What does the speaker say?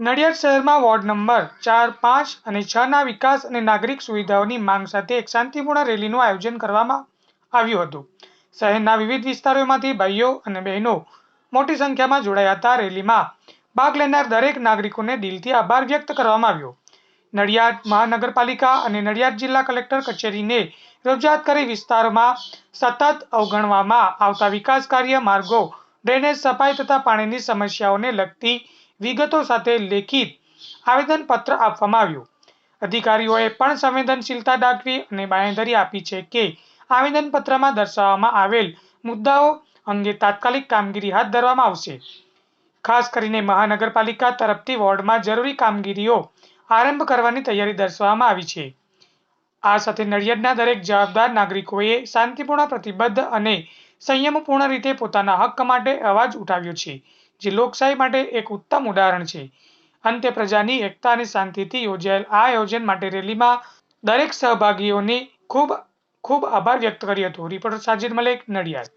નડિયાદ શહેરમાં ward number 4, 5 અને 6 ના વિકાસ અને નાગરિક સુવિધાઓની માંગ સાથે એક શાંતિપૂર્ણ રેલીનું આયોજન કરવામાં આવ્યું હતું। શહેરના વિવિધ વિસ્તારોમાંથી ભાઈઓ અને બહેનો મોટી સંખ્યામાં જોડાયા હતા। રેલીમાં ભાગ લેનાર દરેક નાગરિકોને દિલથી આભાર વ્યક્ત કરવામાં આવ્યો। નડિયાદ મહાનગરપાલિકા અને નડિયાદ જિલ્લા કલેક્ટર કચેરીને રજૂઆત કરી વિસ્તારમાં સતત અવગણવામાં આવતા વિકાસ કાર્ય, માર્ગો, ડ્રેનેજ, સફાઈ તથા પાણીની સમસ્યાઓને લગતી વિગતો સાથે લેખિત આવેદનપત્ર આપવામાં આવ્યું। અધિકારીઓએ પણ સંવેદનશીલતા દાખવી અને બાંહેધરી આપી છે કે આવેદનપત્રમાં દર્શાવવામાં આવેલ મુદ્દાઓ અંગે તાત્કાલિક કામગીરી હાથ ધરવામાં આવશે। ખાસ કરીને મહાનગરપાલિકા તરફથી વોર્ડમાં જરૂરી કામગીરીઓ આરંભ કરવાની તૈયારી દર્શાવવામાં આવી છે। આ સાથે નડિયાદના દરેક જવાબદાર નાગરિકોએ શાંતિપૂર્ણ, પ્રતિબદ્ધ અને સંયમપૂર્ણ રીતે પોતાના હક માટે અવાજ ઉઠાવ્યો છે, જે લોકશાહી માટે એક ઉત્તમ ઉદાહરણ છે। અંતે પ્રજાની એકતા અને શાંતિથી યોજાયેલ આ આયોજન માટે રેલીમાં દરેક સહભાગીઓને ખૂબ ખૂબ આભાર વ્યક્ત કર્યો હતો। રિપોર્ટર સાજિદ મલેક, નડિયાદ।